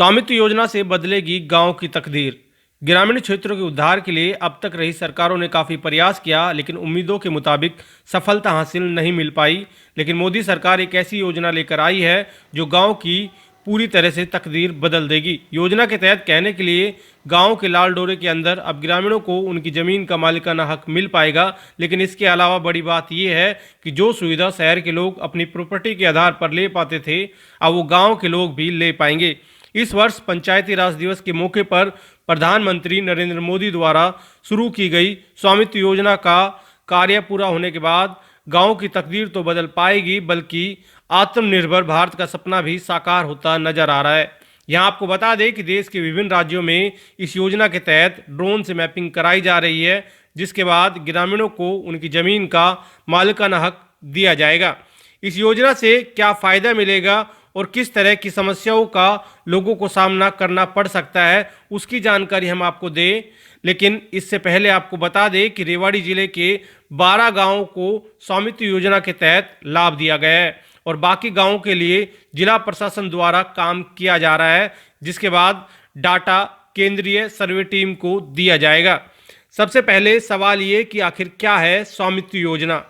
स्वामित्व योजना से बदलेगी गांव की तकदीर। ग्रामीण क्षेत्रों के उद्धार के लिए अब तक रही सरकारों ने काफ़ी प्रयास किया, लेकिन उम्मीदों के मुताबिक सफलता हासिल नहीं मिल पाई। लेकिन मोदी सरकार एक ऐसी योजना लेकर आई है जो गांव की पूरी तरह से तकदीर बदल देगी। योजना के तहत कहने के लिए गांव के लाल डोरे के अंदर अब ग्रामीणों को उनकी ज़मीन का मालिकाना हक मिल पाएगा। लेकिन इसके अलावा बड़ी बात यह है कि जो सुविधा शहर के लोग अपनी प्रॉपर्टी के आधार पर ले पाते थे, अब वो गाँव के लोग भी ले पाएंगे। इस वर्ष पंचायती राज दिवस के मौके पर प्रधानमंत्री नरेंद्र मोदी द्वारा शुरू की गई स्वामित्व योजना का कार्य पूरा होने के बाद गांव की तकदीर तो बदल पाएगी, बल्कि आत्मनिर्भर भारत का सपना भी साकार होता नजर आ रहा है। यहाँ आपको बता दें कि देश के विभिन्न राज्यों में इस योजना के तहत ड्रोन से मैपिंग कराई जा रही है, जिसके बाद ग्रामीणों को उनकी ज़मीन का मालिकाना हक दिया जाएगा। इस योजना से क्या फ़ायदा मिलेगा और किस तरह की समस्याओं का लोगों को सामना करना पड़ सकता है, उसकी जानकारी हम आपको दें। लेकिन इससे पहले आपको बता दें कि रेवाड़ी जिले के 12 गांवों को स्वामित्व योजना के तहत लाभ दिया गया है और बाकी गांवों के लिए जिला प्रशासन द्वारा काम किया जा रहा है, जिसके बाद डाटा केंद्रीय सर्वे टीम को दिया जाएगा। सबसे पहले सवाल ये कि आखिर क्या है स्वामित्व योजना।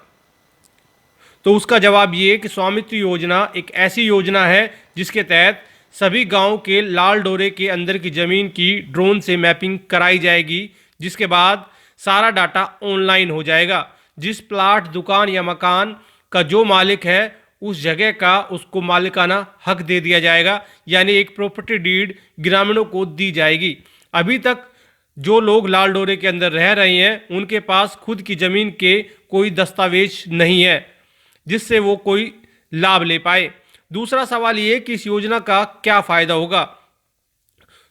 तो उसका जवाब ये कि स्वामित्व योजना एक ऐसी योजना है जिसके तहत सभी गांव के लाल डोरे के अंदर की ज़मीन की ड्रोन से मैपिंग कराई जाएगी, जिसके बाद सारा डाटा ऑनलाइन हो जाएगा। जिस प्लाट, दुकान या मकान का जो मालिक है उस जगह का उसको मालिकाना हक दे दिया जाएगा, यानी एक प्रॉपर्टी डीड ग्रामीणों को दी जाएगी। अभी तक जो लोग लाल डोरे के अंदर रह रहे हैं उनके पास खुद की ज़मीन के कोई दस्तावेज नहीं है जिससे वो कोई लाभ ले पाए। दूसरा सवाल ये कि इस योजना का क्या फ़ायदा होगा।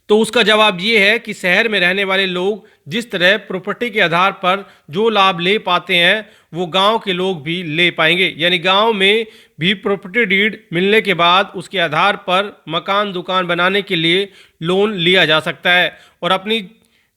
तो उसका जवाब ये है कि शहर में रहने वाले लोग जिस तरह प्रॉपर्टी के आधार पर जो लाभ ले पाते हैं वो गांव के लोग भी ले पाएंगे, यानी गांव में भी प्रॉपर्टी डीड मिलने के बाद उसके आधार पर मकान, दुकान बनाने के लिए लोन लिया जा सकता है और अपनी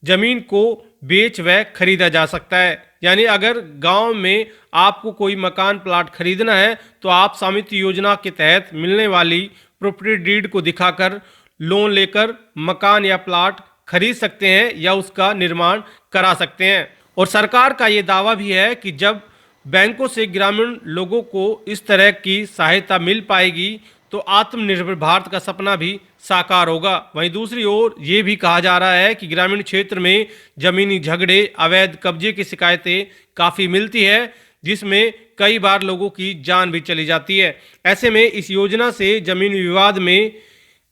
ज़मीन को बेच व खरीदा जा सकता है। यानी अगर गांव में आपको कोई मकान, प्लाट खरीदना है तो आप स्वामित्व योजना के तहत मिलने वाली प्रॉपर्टी डीड को दिखाकर लोन लेकर मकान या प्लाट खरीद सकते हैं या उसका निर्माण करा सकते हैं। और सरकार का ये दावा भी है कि जब बैंकों से ग्रामीण लोगों को इस तरह की सहायता मिल पाएगी तो आत्मनिर्भर भारत का सपना भी साकार होगा। वहीं दूसरी ओर ये भी कहा जा रहा है कि ग्रामीण क्षेत्र में ज़मीनी झगड़े, अवैध कब्जे की शिकायतें काफ़ी मिलती है, जिसमें कई बार लोगों की जान भी चली जाती है। ऐसे में इस योजना से ज़मीन विवाद में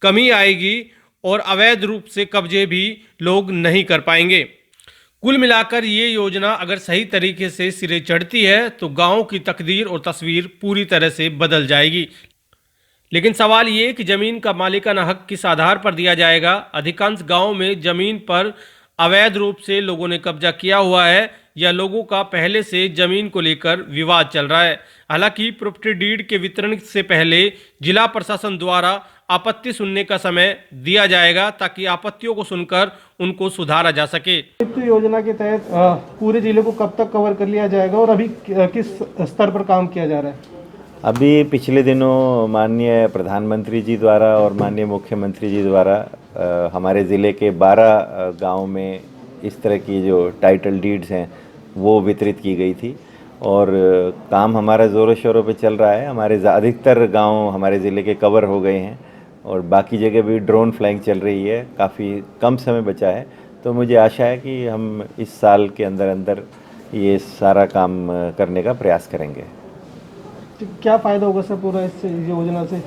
कमी आएगी और अवैध रूप से कब्जे भी लोग नहीं कर पाएंगे। कुल मिलाकर ये योजना अगर सही तरीके से सिरे चढ़ती है तो गाँव की तकदीर और तस्वीर पूरी तरह से बदल जाएगी। लेकिन सवाल ये कि ज़मीन का मालिकाना हक किस आधार पर दिया जाएगा। अधिकांश गांव में ज़मीन पर अवैध रूप से लोगों ने कब्जा किया हुआ है या लोगों का पहले से ज़मीन को लेकर विवाद चल रहा है। हालांकि प्रॉपर्टी डीड के वितरण से पहले जिला प्रशासन द्वारा आपत्ति सुनने का समय दिया जाएगा ताकि आपत्तियों को सुनकर उनको सुधारा जा सके। स्वामित्व योजना के तहत पूरे जिले को कब तक कवर कर लिया जाएगा और अभी किस स्तर पर काम किया जा रहा है? अभी पिछले दिनों माननीय प्रधानमंत्री जी द्वारा और माननीय मुख्यमंत्री जी द्वारा हमारे ज़िले के 12 गांव में इस तरह की जो टाइटल डीड्स हैं वो वितरित की गई थी और काम हमारा ज़ोरों शोरों पे चल रहा है। हमारे अधिकतर गांव हमारे ज़िले के कवर हो गए हैं और बाकी जगह भी ड्रोन फ्लाइंग चल रही है। काफ़ी कम समय बचा है, तो मुझे आशा है कि हम इस साल के अंदर अंदर ये सारा काम करने का प्रयास करेंगे। क्या फ़ायदा होगा सर पूरा इससे, योजना से?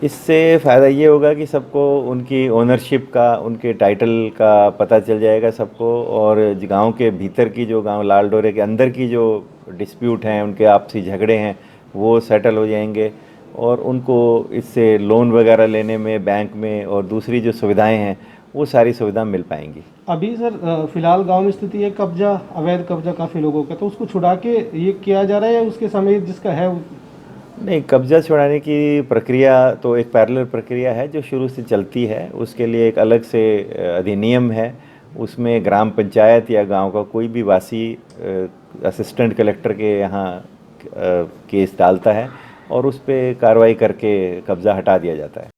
इससे फ़ायदा ये होगा कि सबको उनकी ओनरशिप का, उनके टाइटल का पता चल जाएगा सबको और गांव के भीतर की जो गांव लाल डोरे के अंदर की जो डिस्प्यूट हैं, उनके आपसी झगड़े हैं, वो सेटल हो जाएंगे और उनको इससे लोन वगैरह लेने में बैंक में और दूसरी जो सुविधाएं हैं वो सारी सुविधा मिल पाएंगी। अभी सर फिलहाल गांव में स्थिति है कब्जा, अवैध कब्जा काफ़ी लोगों का, तो उसको छुड़ा के ये किया जा रहा है या उसके समय जिसका है नहीं, कब्जा छुड़ाने की प्रक्रिया तो एक पैरेलल प्रक्रिया है जो शुरू से चलती है। उसके लिए एक अलग से अधिनियम है, उसमें ग्राम पंचायत या गांव का कोई भी वासी असिस्टेंट कलेक्टर के यहाँ केस डालता है और उस पर कार्रवाई करके कब्जा हटा दिया जाता है।